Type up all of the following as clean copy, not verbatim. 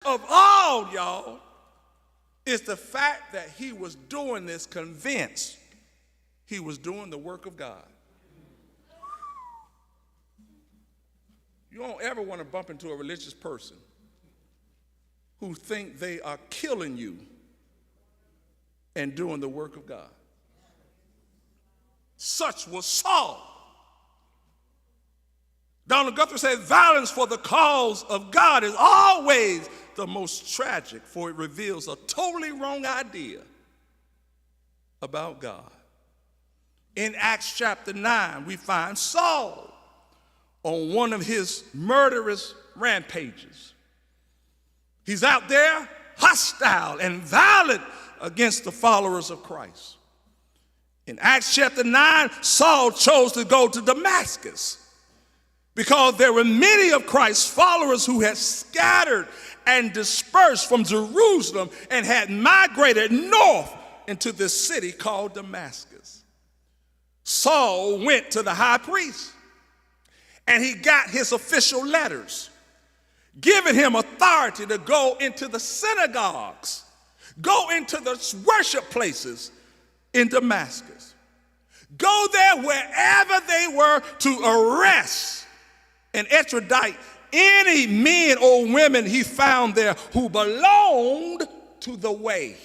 of all, y'all, is the fact that he was doing this convinced he was doing the work of God. You don't ever want to bump into a religious person who think they are killing you and doing the work of God. Such was Saul. Donald Guthrie said, violence for the cause of God is always the most tragic, for it reveals a totally wrong idea about God. In Acts chapter 9, we find Saul on one of his murderous rampages. He's out there hostile and violent against the followers of Christ. In Acts chapter 9, Saul chose to go to Damascus because there were many of Christ's followers who had scattered and dispersed from Jerusalem and had migrated north into this city called Damascus. Saul went to the high priest and he got his official letters giving him authority to go into the synagogues, go into the worship places in Damascus, go there wherever they were to arrest and extradite any men or women he found there who belonged to the way.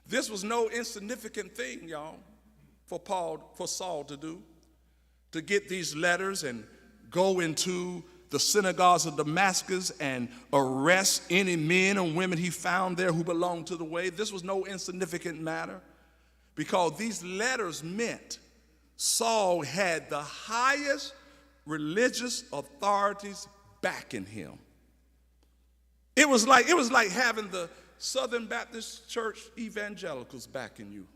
This was no insignificant thing, y'all, for Saul to do, to get these letters and go into the synagogues of Damascus and arrest any men and women he found there who belonged to the way. This was no insignificant matter because these letters meant Saul had the highest religious authorities backing him. It was like having the Southern Baptist Church evangelicals backing you.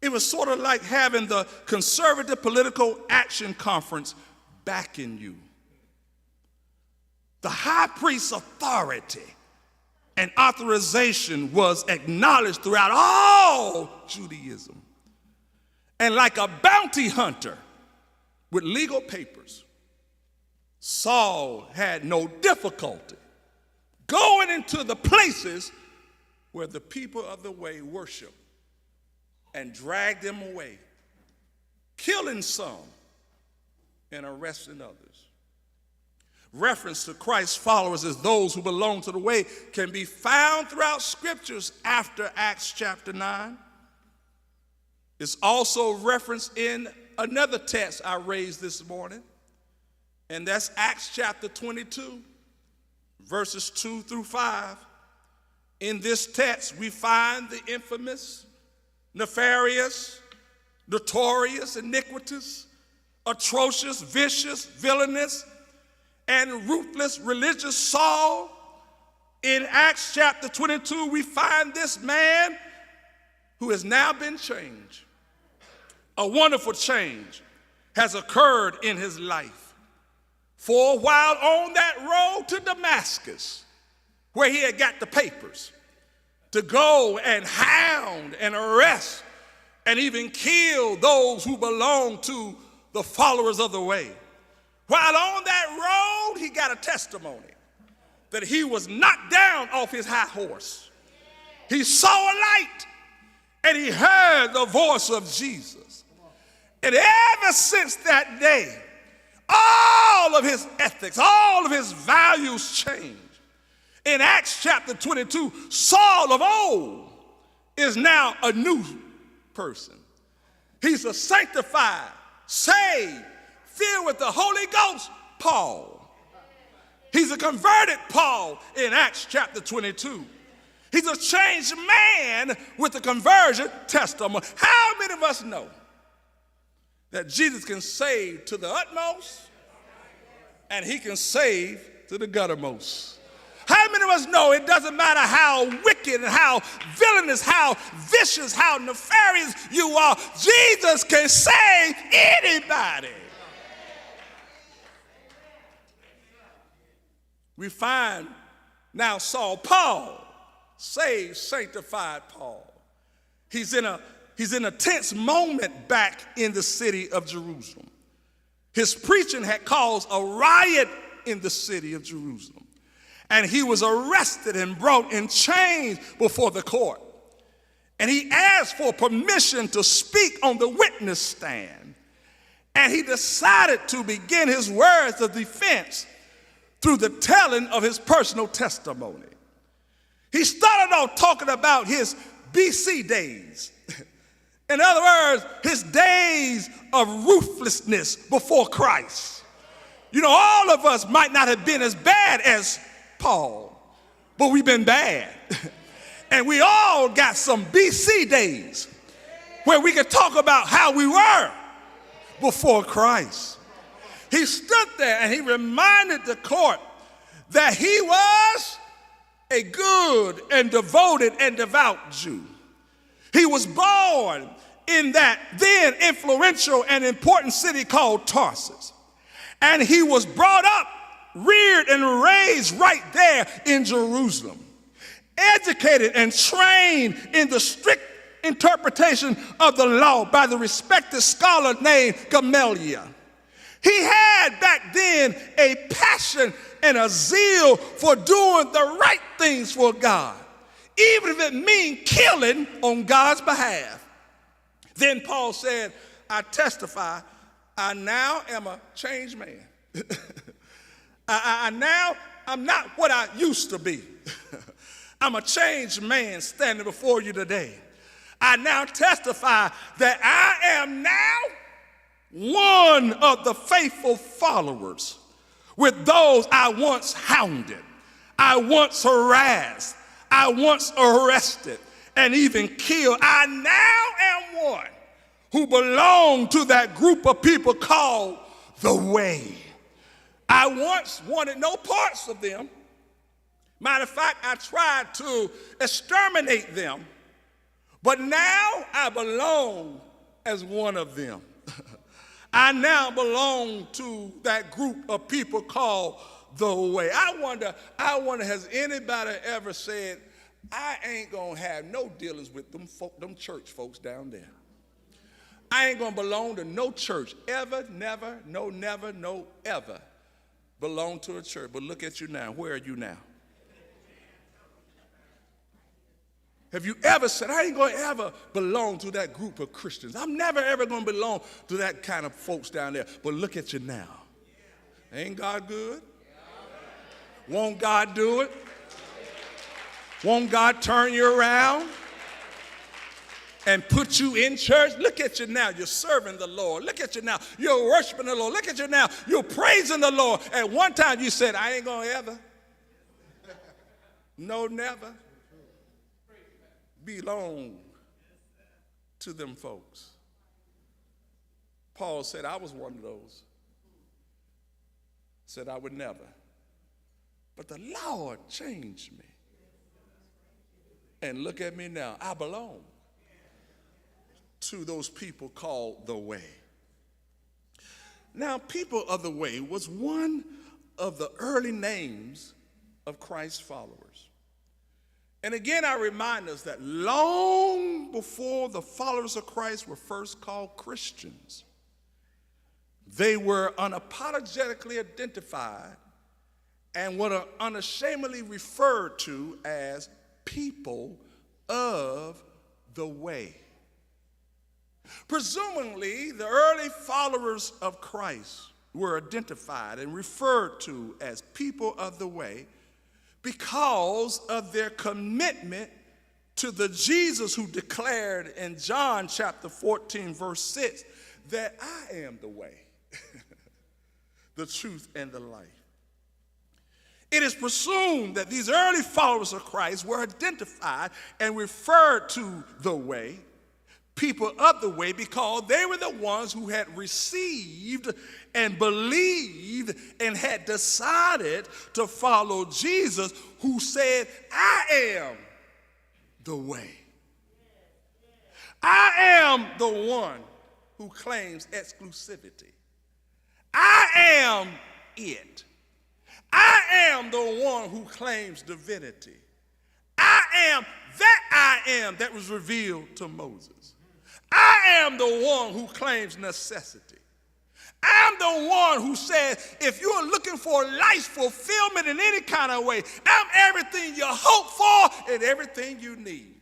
It was sort of like having the Conservative Political Action Conference backing you. The high priest's authority and authorization was acknowledged throughout all Judaism. And like a bounty hunter with legal papers, Saul had no difficulty going into the places where the people of the way worship and drag them away, killing some and arresting others. Reference to Christ's followers as those who belong to the way can be found throughout scriptures after Acts chapter 9. It's also referenced in another text I raised this morning, and that's Acts chapter 22, verses 2 through 5. In this text, we find the infamous, nefarious, notorious, iniquitous, atrocious, vicious, villainous, and ruthless religious Saul. In Acts chapter 22, we find this man who has now been changed. A wonderful change has occurred in his life. For a while on that road to Damascus, where he had got the papers to go and hound and arrest and even kill those who belong to the followers of the way. While on that road, he got a testimony that he was knocked down off his high horse. He saw a light and he heard the voice of Jesus. And ever since that day, all of his ethics, all of his values changed. In Acts chapter 22, Saul of old is now a new person. He's a sanctified, saved, filled with the Holy Ghost Paul. He's a converted Paul in Acts chapter 22. He's a changed man with a conversion testimony. How many of us know that Jesus can save to the utmost and he can save to the guttermost? How many of us know it doesn't matter how wicked and how villainous, how vicious, how nefarious you are, Jesus can save anybody. We find now Paul, saved, sanctified Paul. He's in a tense moment back in the city of Jerusalem. His preaching had caused a riot in the city of Jerusalem. And he was arrested and brought in chains before the court. And he asked for permission to speak on the witness stand. And he decided to begin his words of defense through the telling of his personal testimony. He started off talking about his BC days. In other words, his days of ruthlessness before Christ. You know, all of us might not have been as bad as Paul, but we've been bad. And we all got some BC days where we can talk about how we were before Christ. He stood there and he reminded the court that he was a good and devoted and devout Jew. He was born in that then influential and important city called Tarsus. And he was brought up, reared and raised right there in Jerusalem. Educated and trained in the strict interpretation of the law by the respected scholar named Gamaliel. He had back then a passion and a zeal for doing the right things for God, even if it means killing on God's behalf. Then Paul said, I testify, I now am a changed man. I'm not what I used to be. I'm a changed man standing before you today. I now testify that I am now one of the faithful followers with those I once hounded, I once harassed, I once arrested, and even killed. I now am one who belonged to that group of people called the Way. I once wanted no parts of them. Matter of fact, I tried to exterminate them, but now I belong as one of them. I now belong to that group of people called the Way. I wonder, has anybody ever said, I ain't gonna have no dealings with them church folks down there. I ain't gonna belong to no church, ever, never, no, ever belong to a church. But look at you now, where are you now? Have you ever said, I ain't going to ever belong to that group of Christians. I'm never ever going to belong to that kind of folks down there. But look at you now. Ain't God good? Won't God do it? Won't God turn you around and put you in church? Look at you now. You're serving the Lord. Look at you now. You're worshiping the Lord. Look at you now. You're praising the Lord. At one time you said, I ain't going to ever. No, never belong to them folks. Paul said, I was one of those. Said I would never. But the Lord changed me. And look at me now. I belong to those people called the Way. Now, people of the Way was one of the early names of Christ's followers. And again, I remind us that long before the followers of Christ were first called Christians, they were unapologetically identified and were unashamedly referred to as people of the Way. Presumably, the early followers of Christ were identified and referred to as people of the Way because of their commitment to the Jesus who declared in John chapter 14, verse 6, that I am the way, the truth, and the life. It is presumed that these early followers of Christ were identified and referred to the Way, people of the Way, because they were the ones who had received and believed and had decided to follow Jesus, who said, I am the Way. I am the one who claims exclusivity. I am it. I am the one who claims divinity. I am that was revealed to Moses. I am the one who claims necessity. I'm the one who said, if you're looking for life's fulfillment in any kind of way, I'm everything you hope for and everything you need.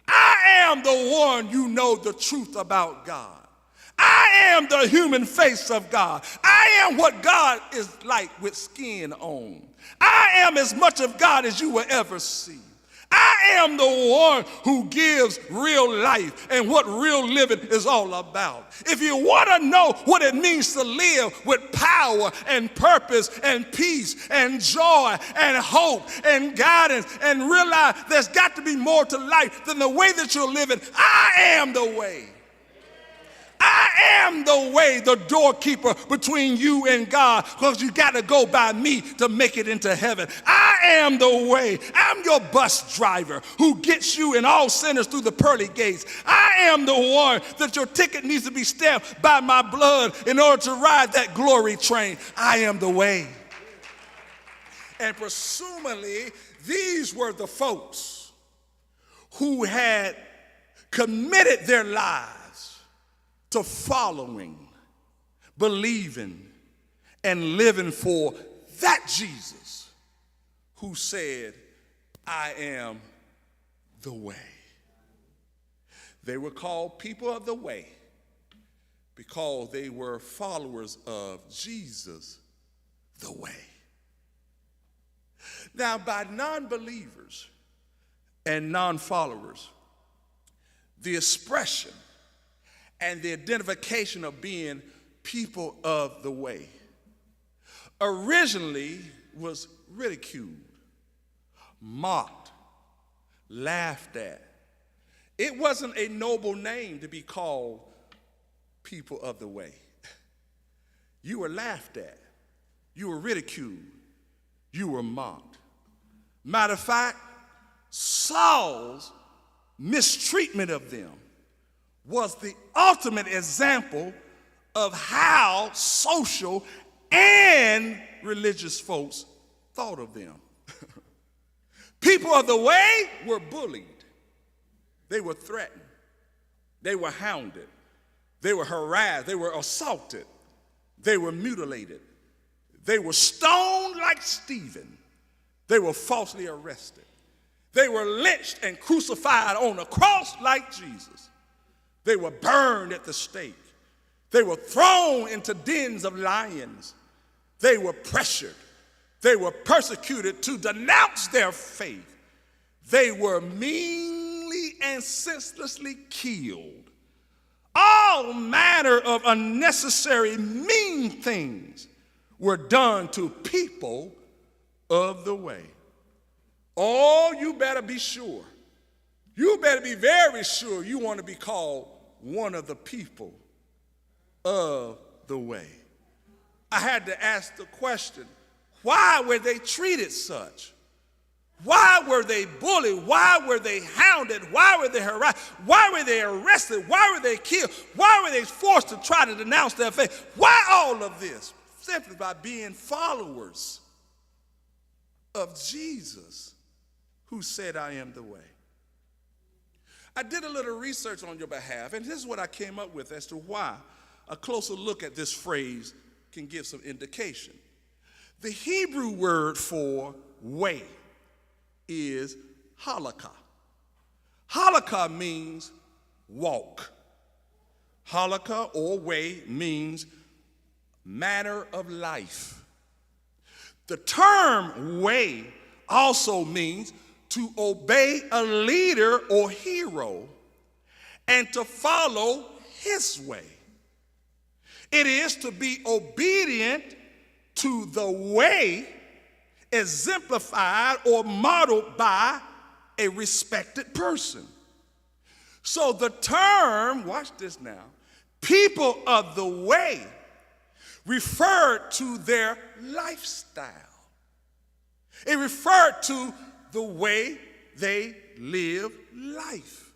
I am the one you know the truth about God. I am the human face of God. I am what God is like with skin on. I am as much of God as you will ever see. I am the one who gives real life and what real living is all about. If you want to know what it means to live with power and purpose and peace and joy and hope and guidance and realize there's got to be more to life than the way that you're living, I am the way. I am the way, the doorkeeper between you and God, because you got to go by me to make it into heaven. I am the way. I'm your bus driver who gets you and all sinners through the pearly gates. I am the one that your ticket needs to be stamped by my blood in order to ride that glory train. I am the way. And presumably, these were the folks who had committed their lives to following, believing, and living for that Jesus who said, I am the way. They were called people of the way because they were followers of Jesus, the way. Now, by non-believers and non-followers, the expression and the identification of being people of the way originally was ridiculed, mocked, laughed at. It wasn't a noble name to be called people of the way. You were laughed at. You were ridiculed. You were mocked. Matter of fact, Saul's mistreatment of them was the ultimate example of how social and religious folks thought of them. People of the way were bullied. They were threatened. They were hounded. They were harassed. They were assaulted. They were mutilated. They were stoned like Stephen. They were falsely arrested. They were lynched and crucified on a cross like Jesus. They were burned at the stake. They were thrown into dens of lions. They were pressured. They were persecuted to denounce their faith. They were meanly and senselessly killed. All manner of unnecessary mean things were done to people of the way. Oh, you better be sure. You better be very sure you want to be called one of the people of the way. I had to ask the question, why were they treated such? Why were they bullied? Why were they hounded? Why were they harassed? Why were they arrested? Why were they killed? Why were they forced to try to denounce their faith? Why all of this? Simply by being followers of Jesus, who said, I am the way. I did a little research on your behalf, and this is what I came up with as to why a closer look at this phrase can give some indication. The Hebrew word for way is halakha. Halakha means walk. Halakha or way means manner of life. The term way also means to obey a leader or hero and to follow his way. It is to be obedient to the way exemplified or modeled by a respected person. So the term, watch this now, people of the way referred to their lifestyle. It referred to the way they live life.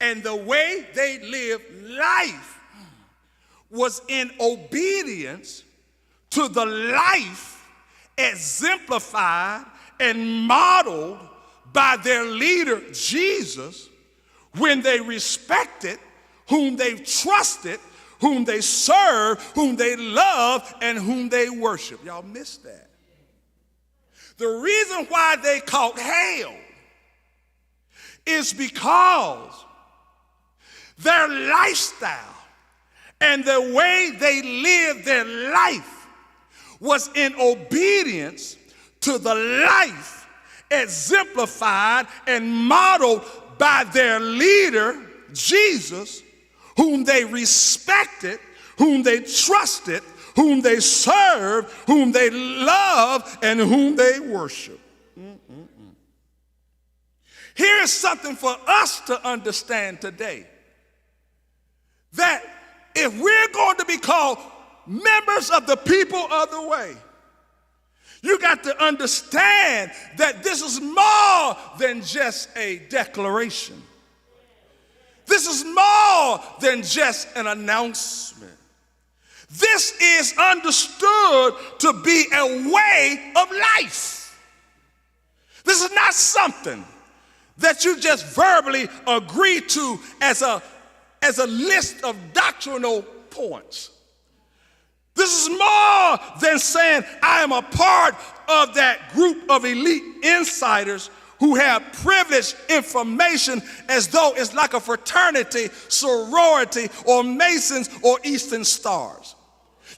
And the way they live life was in obedience to the life exemplified and modeled by their leader, Jesus, when they respected, whom they trusted, whom they serve, whom they love, and whom they worship. Y'all missed that. The reason why they caught hell is because their lifestyle and the way they lived their life was in obedience to the life exemplified and modeled by their leader, Jesus, whom they respected, whom they trusted, whom they served, whom they loved, and whom they worshiped. Here's something for us to understand today. That if we're going to be called members of the people of the way, you got to understand that this is more than just a declaration. This is more than just an announcement. This is understood to be a way of life. This is not something that you just verbally agree to as a list of doctrinal points. This is more than saying I am a part of that group of elite insiders who have privileged information as though it's like a fraternity, sorority, or Masons or Eastern Stars.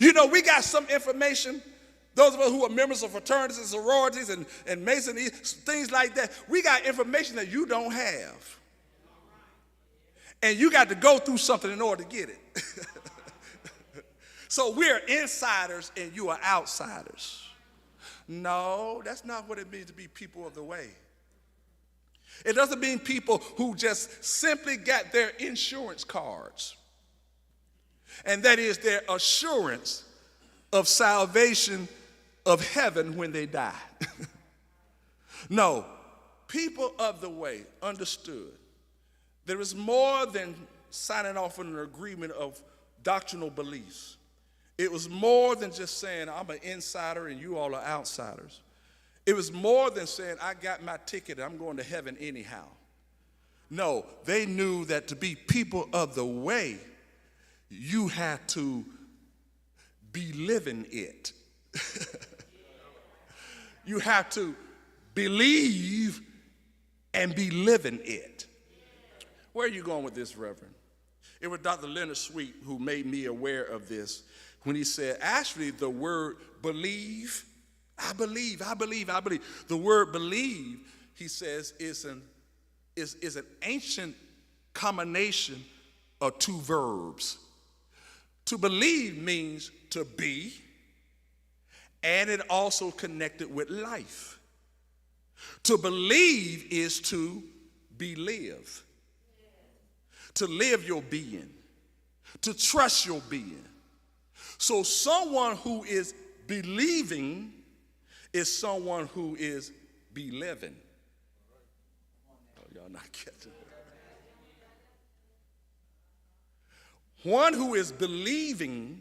You know, we got some information, those of us who are members of fraternities and sororities and Masons, things like that, we got information that you don't have. And you got to go through something in order to get it. So we're insiders and you are outsiders. No, that's not what it means to be people of the way. It doesn't mean people who just simply got their insurance cards. And that is their assurance of salvation of heaven when they die. No, people of the way understood there is more than signing off on an agreement of doctrinal beliefs. It was more than just saying I'm an insider and you all are outsiders. It was more than saying I got my ticket and I'm going to heaven anyhow. No, they knew that to be people of the way, you had to be living it. You have to believe and be living it. Where are you going with this, Reverend? It was Dr. Leonard Sweet who made me aware of this when he said, actually, the word believe, I believe. The word believe, he says, is an ancient combination of two verbs. To believe means to be, and it also connected with life. To believe is to believe. To live your being. To trust your being. So someone who is believing is someone who is believing. Oh, y'all not catching it. One who is believing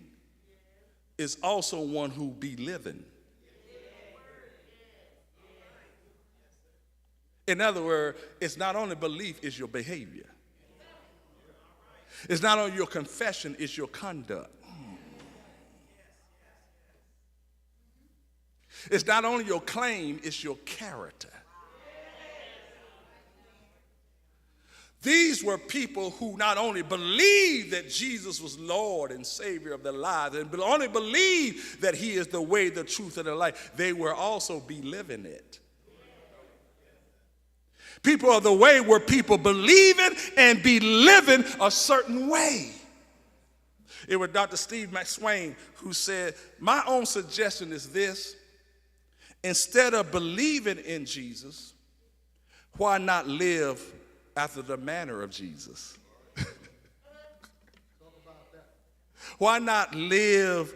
is also one who be living. In other words, it's not only belief, it's your behavior. It's not only your confession, it's your conduct. It's not only your claim, it's your character. These were people who not only believed that Jesus was Lord and Savior of their lives, and only believed that he is the way, the truth, and the life, they were also believing it. People of the way were people believing and be living a certain way. It was Dr. Steve McSwain who said, my own suggestion is this: instead of believing in Jesus, why not live after the manner of Jesus? Why not live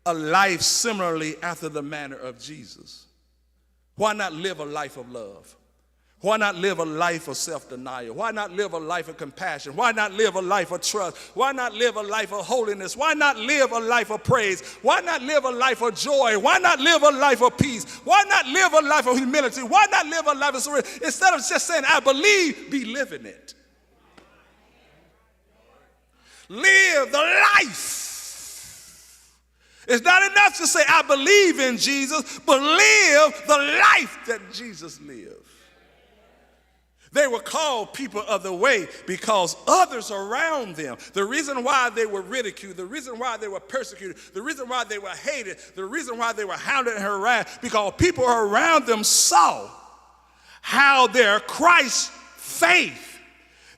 a life similarly after the manner of Jesus? Why not live a life of love? Why not live a life of self-denial? Why not live a life of compassion? Why not live a life of trust? Why not live a life of holiness? Why not live a life of praise? Why not live a life of joy? Why not live a life of peace? Why not live a life of humility? Why not live a life of surrender? Instead of just saying, I believe, be living it. Live the life. It's not enough to say, I believe in Jesus, but live the life that Jesus lived. They were called people of the way because others around them, the reason why they were ridiculed, the reason why they were persecuted, the reason why they were hated, the reason why they were hounded and harassed, because people around them saw how their Christ faith,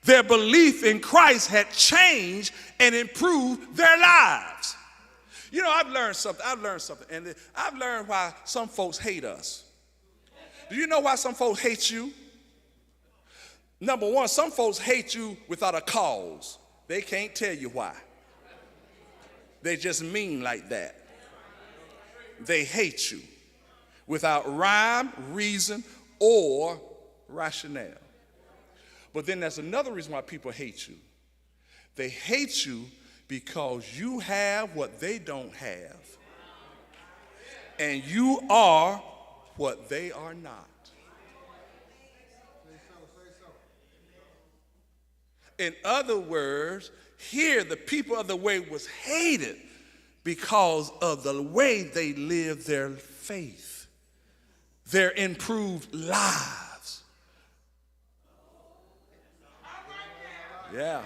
their belief in Christ had changed and improved their lives. You know, I've learned something, and I've learned why some folks hate us. Do you know why some folks hate you? Number one, some folks hate you without a cause. They can't tell you why. They just mean like that. They hate you without rhyme, reason, or rationale. But then there's another reason why people hate you. They hate you because you have what they don't have, and you are what they are not. In other words, here the people of the way was hated because of the way they lived their faith, their improved lives. Yeah.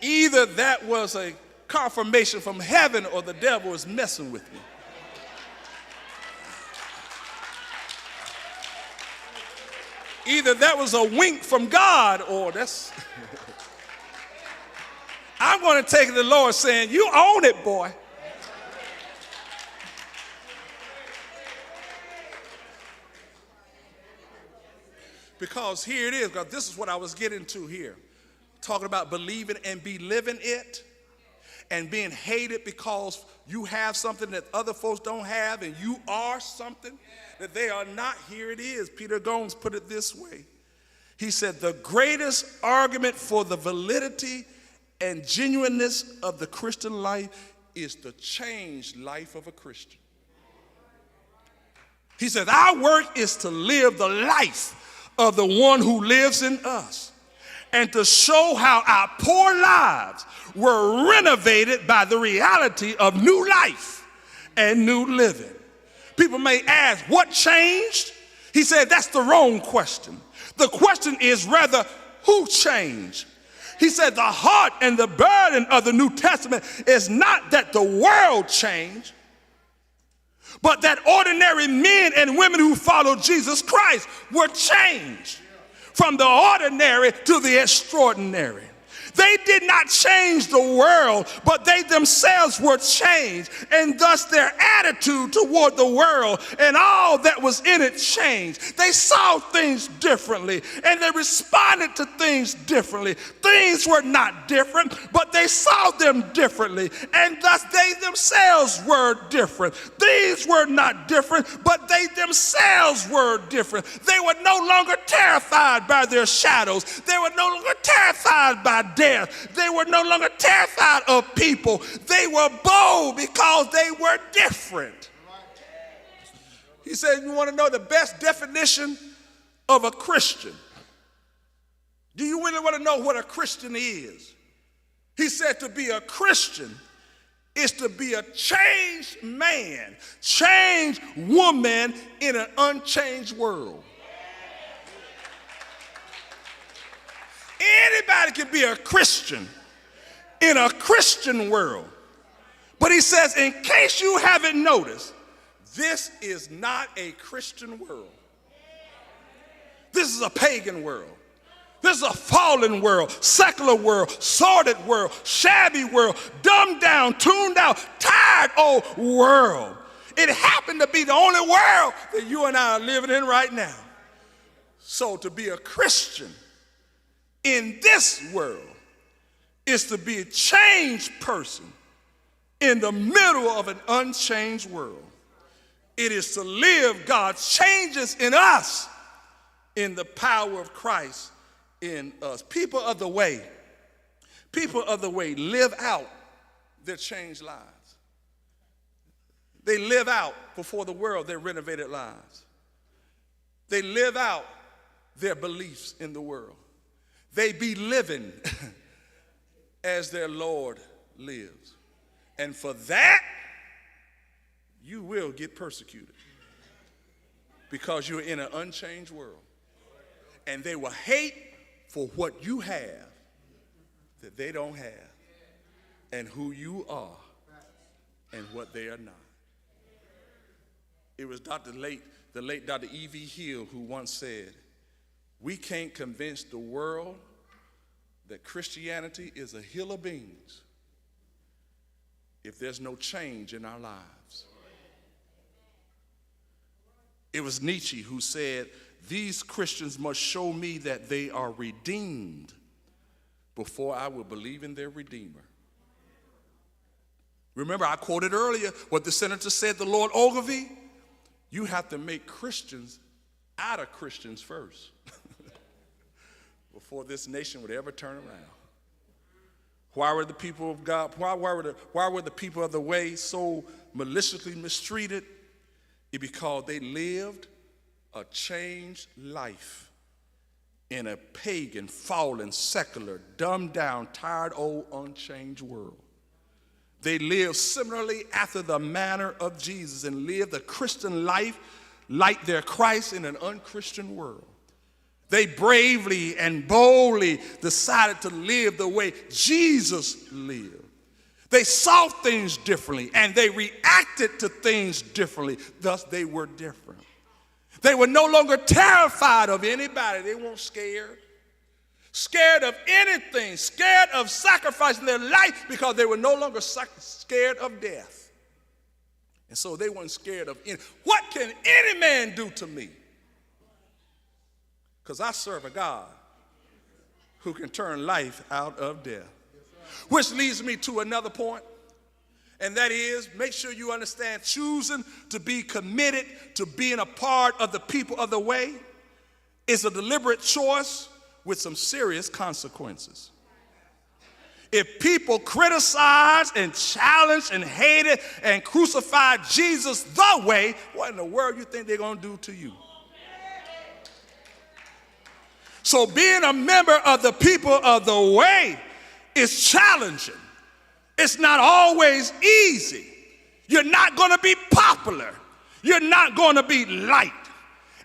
Either that was a confirmation from heaven or the devil was messing with me. Either that was a wink from God or that's... I'm going to take it to the Lord saying, you own it, boy. Because here it is, because this is what I was getting to here. Talking about believing and be living it, and being hated because you have something that other folks don't have, and you are something that they are not. Here it is. Peter Gomes put it this way. He said, the greatest argument for the validity and genuineness of the Christian life is the changed life of a Christian. He said, our work is to live the life of the one who lives in us, and to show how our poor lives were renovated by the reality of new life and new living. People may ask, what changed? He said, that's the wrong question. The question is rather, who changed? He said, the heart and the burden of the New Testament is not that the world changed, but that ordinary men and women who followed Jesus Christ were changed from the ordinary to the extraordinary. They did not change the world, but they themselves were changed, and thus their attitude toward the world and all that was in it changed. They saw things differently, and they responded to things differently. Things were not different, but they saw them differently, and thus they themselves were different. Things were not different, but they themselves were different. They were no longer terrified by their shadows. They were no longer terrified by death. They were no longer terrified of people. They were bold because they were different. He said, you want to know the best definition of a Christian? Do you really want to know what a Christian is? He said to be a Christian is to be a changed man, changed woman in an unchanged world. Anybody can be a Christian in a Christian world. But he says, in case you haven't noticed, this is not a Christian world. This is a pagan world. This is a fallen world, secular world, sordid world, shabby world, dumbed down, tuned out, tired old world. It happened to be the only world that you and I are living in right now. So to be a Christian in this world is to be a changed person in the middle of an unchanged world. It is to live God's changes in us in the power of Christ in us. People of the way live out their changed lives. They live out before the world their renovated lives. They live out their beliefs in the world. they be living as their Lord lives. And for that, you will get persecuted because you're in an unchanged world. And they will hate for what you have that they don't have, and who you are and what they are not. It was the late Dr. E.V. Hill who once said, we can't convince the world that Christianity is a hill of beans if there's no change in our lives. It was Nietzsche who said, these Christians must show me that they are redeemed before I will believe in their Redeemer. Remember, I quoted earlier what the senator said to Lord Ogilvie. You have to make Christians out of Christians first before this nation would ever turn around. Why were the people of God, why were the people of the way so maliciously mistreated? It's because they lived a changed life in a pagan, fallen, secular, dumbed down, tired, old, unchanged world. They lived similarly after the manner of Jesus and lived a Christian life like their Christ in an unchristian world. They bravely and boldly decided to live the way Jesus lived. They saw things differently and they reacted to things differently. Thus, they were different. They were no longer terrified of anybody. They weren't scared. Scared of anything. Scared of sacrificing their life because they were no longer scared of death. And so they weren't scared of any. What can any man do to me? Because I serve a God who can turn life out of death. Which leads me to another point. And that is, make sure you understand, choosing to be committed to being a part of the people of the way is a deliberate choice with some serious consequences. If people criticize and challenge and hate it and crucify Jesus the way, what in the world you think they're going to do to you? So being a member of the people of the way is challenging. It's not always easy. You're not going to be popular. You're not going to be liked.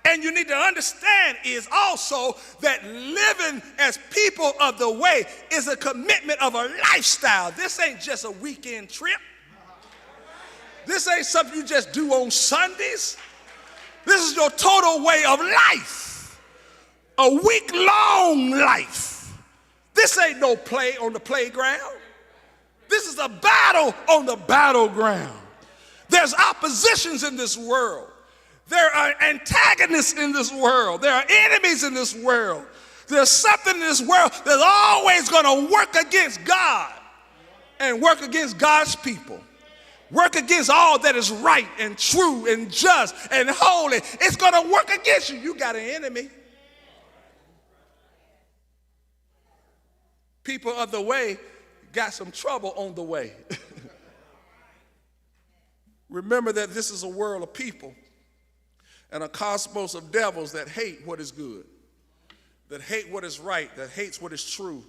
And you need to understand is also that living as people of the way is a commitment of a lifestyle. This ain't just a weekend trip. This ain't something you just do on Sundays. This is your total way of life. A week-long life. This ain't no play on the playground. This is a battle on the battleground. There's oppositions in this world. There are antagonists in this world. There are enemies in this world. There's something in this world that's always going to work against God and work against God's people. Work against all that is right and true and just and holy. It's going to work against you. You got an enemy. People of the way got some trouble on the way. Remember that this is a world of people and a cosmos of devils that hate what is good, that hate what is right, that hates what is true,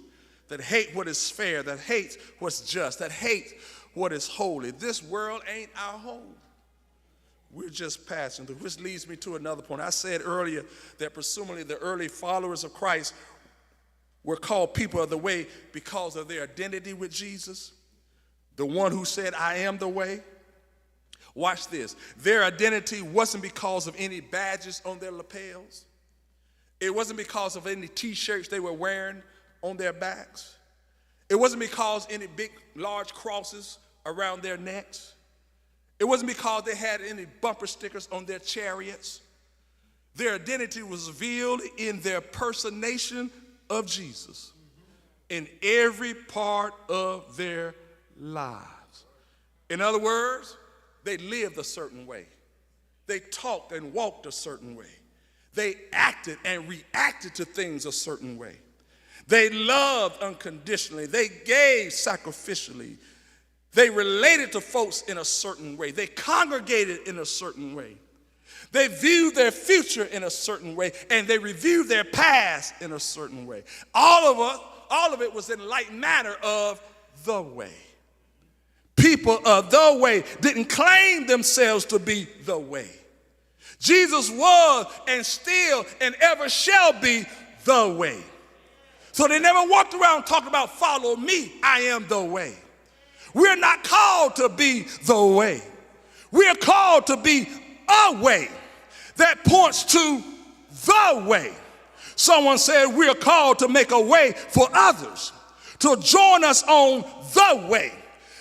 that hate what is fair, that hates what's just, that hates what is holy. This world ain't our home. We're just passing through, which leads me to another point. I said earlier that presumably the early followers of Christ were called people of the way because of their identity with Jesus, the one who said, I am the way. Watch this. Their identity wasn't because of any badges on their lapels. It wasn't because of any t-shirts they were wearing on their backs. It wasn't because any big, large crosses around their necks. It wasn't because they had any bumper stickers on their chariots. Their identity was revealed in their personation of Jesus in every part of their lives. In other words, they lived a certain way. They talked and walked a certain way. They acted and reacted to things a certain way. They loved unconditionally. They gave sacrificially. They related to folks in a certain way. They congregated in a certain way. They view their future in a certain way, and they review their past in a certain way. All of it was in like manner of the way. People of the way didn't claim themselves to be the way. Jesus was and still and ever shall be the way. So they never walked around talking about follow me, I am the way. We're not called to be the way. We're called to be a way that points to the way. Someone said we're called to make a way for others, to join us on the way.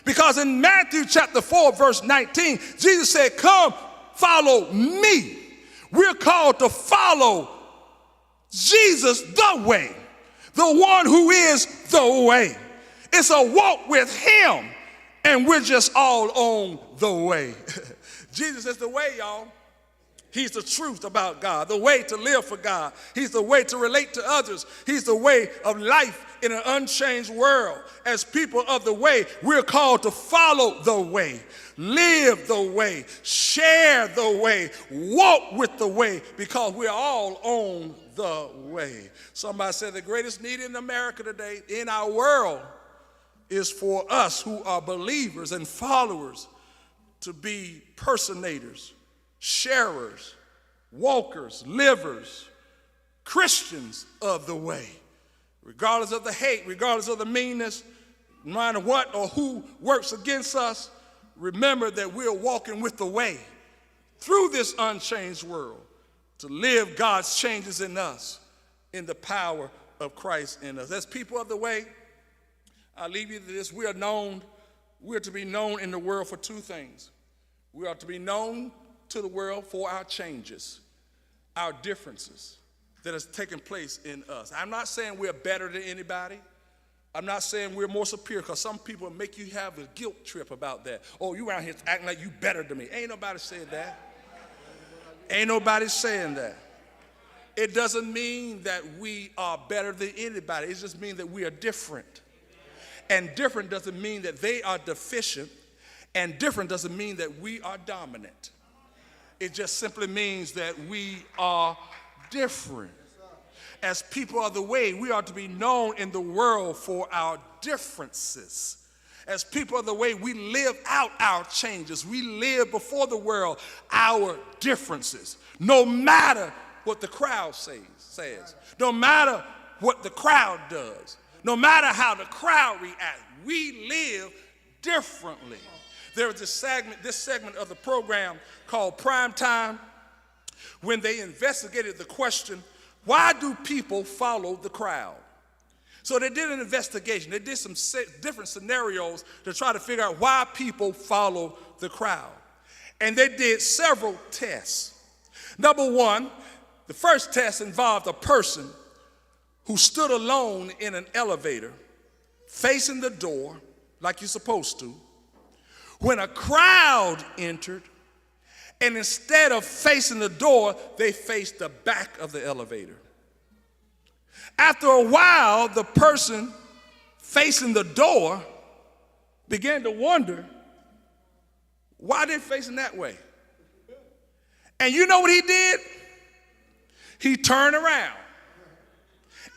Because in Matthew chapter 4, verse 19, Jesus said, come, follow me. We're called to follow Jesus the way, the one who is the way. It's a walk with him, and we're just all on the way. Jesus is the way, y'all. He's the truth about God, the way to live for God. He's the way to relate to others. He's the way of life in an unchanged world. As people of the way, we're called to follow the way, live the way, share the way, walk with the way, because we're all on the way. Somebody said the greatest need in America today, in our world, is for us who are believers and followers to be personators, sharers, walkers, livers, Christians of the way. Regardless of the hate, regardless of the meanness, no matter what or who works against us, remember that we're walking with the way through this unchanged world to live God's changes in us in the power of Christ in us. As people of the way, I'll leave you to this. We're to be known in the world for two things. We are to be known to the world for our changes, our differences that has taken place in us. I'm not saying we're better than anybody. I'm not saying we're more superior, because some people make you have a guilt trip about that. Oh, you around here acting like you better than me. Ain't nobody saying that. Ain't nobody saying that. It doesn't mean that we are better than anybody. It just means that we are different. And different doesn't mean that they are deficient. And different doesn't mean that we are dominant. It just simply means that we are different. As people of the way, we are to be known in the world for our differences. As people of the way, we live out our changes. We live before the world our differences. No matter what the crowd says, no matter what the crowd does, no matter how the crowd reacts, we live differently. There was this segment of the program called Prime Time, when they investigated the question, why do people follow the crowd? So they did an investigation. They did some different scenarios to try to figure out why people follow the crowd. And they did several tests. Number one, the first test involved a person who stood alone in an elevator, facing the door like you're supposed to, when a crowd entered, and instead of facing the door, they faced the back of the elevator. After a while, the person facing the door began to wonder, why they facing that way? And you know what he did? He turned around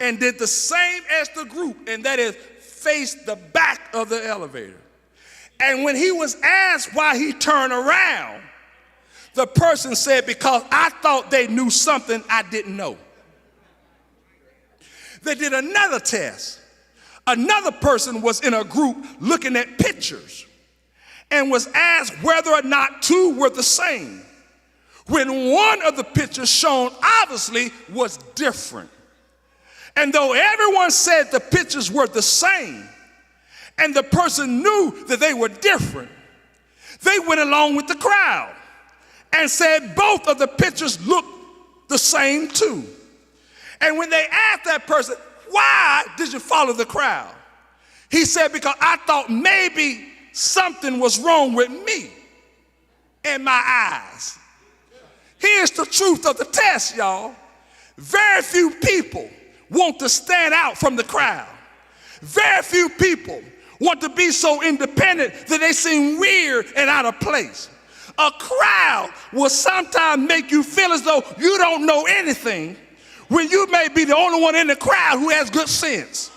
and did the same as the group, and that is faced the back of the elevator. And when he was asked why he turned around, the person said, because I thought they knew something I didn't know. They did another test. Another person was in a group looking at pictures and was asked whether or not two were the same, when one of the pictures shown obviously was different. And though everyone said the pictures were the same, and the person knew that they were different, they went along with the crowd and said both of the pictures looked the same too. And when they asked that person, why did you follow the crowd? He said, because I thought maybe something was wrong with me and my eyes. Here's the truth of the test, y'all. Very few people want to stand out from the crowd. Very few people want to be so independent that they seem weird and out of place. A crowd will sometimes make you feel as though you don't know anything when you may be the only one in the crowd who has good sense.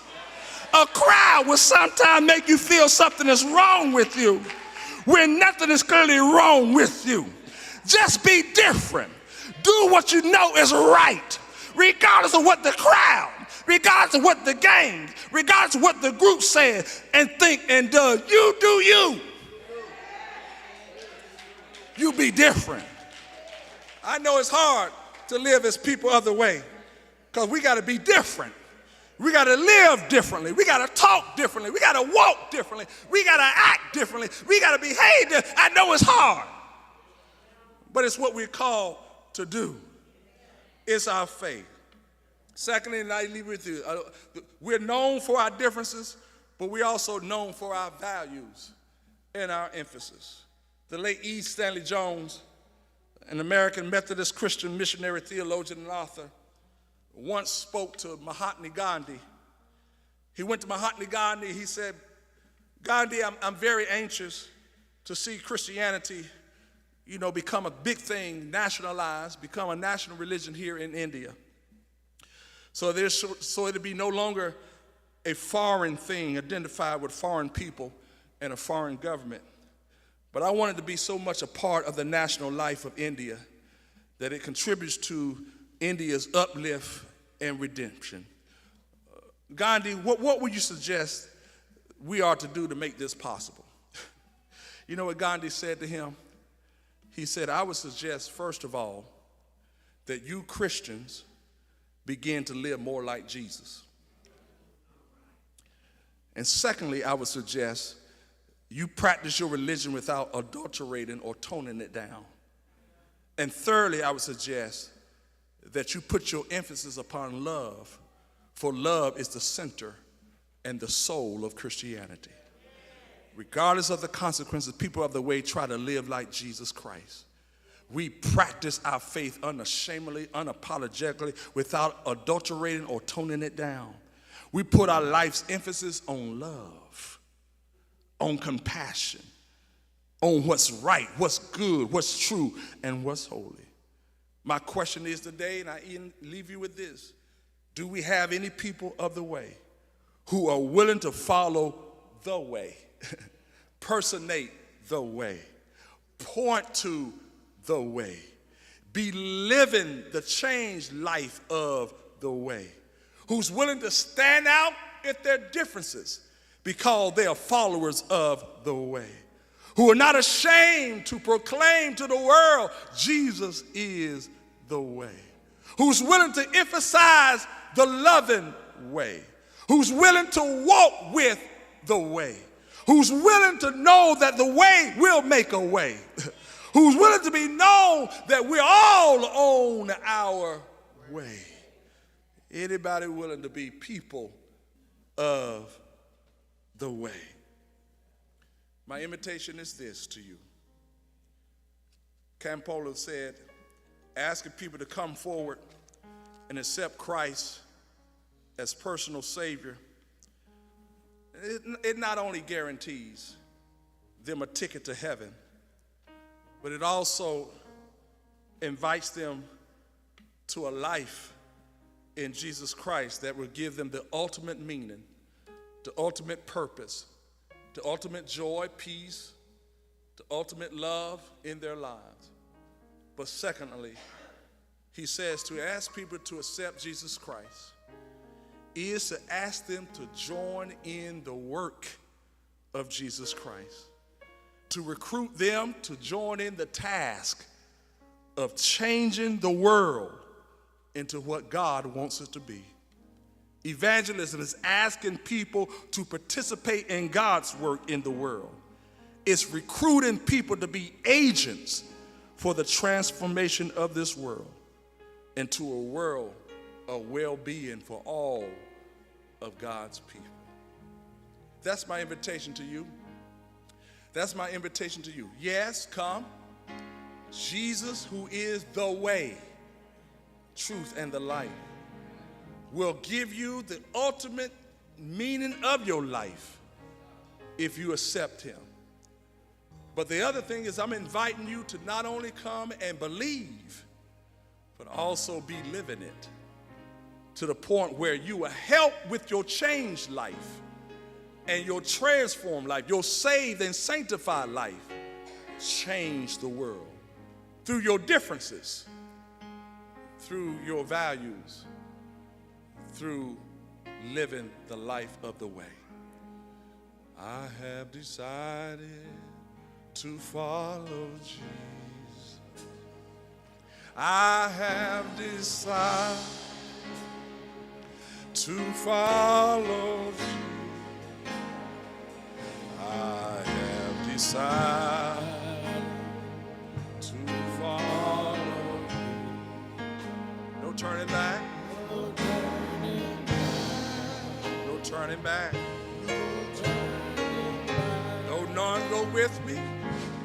A crowd will sometimes make you feel something is wrong with you when nothing is clearly wrong with you. Just be different. Do what you know is right, regardless of what the crowd, regardless of what the gang, regardless of what the group says and think and does. You do you. You be different. I know it's hard to live as people of the way because we got to be different. We got to live differently. We got to talk differently. We got to walk differently. We got to act differently. We got to behave differently. I know it's hard, but it's what we're called to do. It's our faith. Secondly, and I leave with you, we're known for our differences, but we're also known for our values and our emphasis. The late E. Stanley Jones, an American Methodist Christian missionary, theologian, and author, once spoke to Mahatma Gandhi. He went to Mahatma Gandhi. He said, Gandhi, I'm very anxious to see Christianity, become a big thing, nationalized, become a national religion here in India. So it'll be no longer a foreign thing identified with foreign people and a foreign government. But I want it to be so much a part of the national life of India that it contributes to India's uplift and redemption. Gandhi, what would you suggest we are to do to make this possible? You know what Gandhi said to him? He said, I would suggest, first of all, that you Christians begin to live more like Jesus. And secondly, I would suggest you practice your religion without adulterating or toning it down. And thirdly, I would suggest that you put your emphasis upon love, for love is the center and the soul of Christianity. Regardless of the consequences, people of the way try to live like Jesus Christ. We practice our faith unashamedly, unapologetically, without adulterating or toning it down. We put our life's emphasis on love, on compassion, on what's right, what's good, what's true, and what's holy. My question is today, and I leave you with this: do we have any people of the way who are willing to follow the way, personate the way, point to the way, be living the changed life of the way, who's willing to stand out at their differences because they are followers of the way, who are not ashamed to proclaim to the world Jesus is the way, who's willing to emphasize the loving way, who's willing to walk with the way, who's willing to know that the way will make a way, who's willing to be known that we're all on our way. Anybody willing to be people of the way? My invitation is this to you. Campola said, asking people to come forward and accept Christ as personal Savior, it not only guarantees them a ticket to heaven, but it also invites them to a life in Jesus Christ that will give them the ultimate meaning, the ultimate purpose, the ultimate joy, peace, the ultimate love in their lives. But secondly, he says to ask people to accept Jesus Christ is to ask them to join in the work of Jesus Christ, to recruit them to join in the task of changing the world into what God wants it to be. Evangelism is asking people to participate in God's work in the world. It's recruiting people to be agents for the transformation of this world into a world of well-being for all of God's people. That's my invitation to you. That's my invitation to you. Yes, come. Jesus, who is the way, truth, and the life, will give you the ultimate meaning of your life if you accept him. But the other thing is I'm inviting you to not only come and believe, but also be living it to the point where you will help with your changed life and your transformed life, your saved and sanctified life, change the world through your differences, through your values, through living the life of the way. I have decided to follow Jesus. I have decided to follow Jesus. I have decided to follow you. No turning back. No turning back. No none go with me.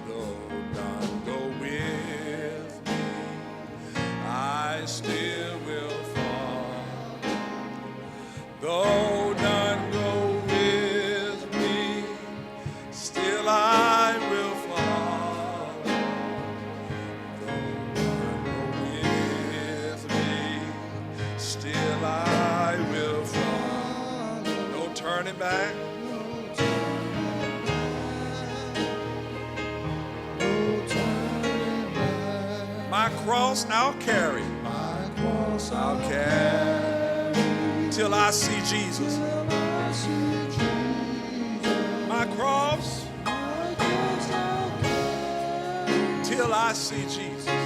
No none go with me. I still will follow. Though none go with me, still I will follow. Though none go with me, still I will follow. No turning back. My cross I'll carry. My cross I'll carry. Till I see Jesus. My cross. Till I see Jesus.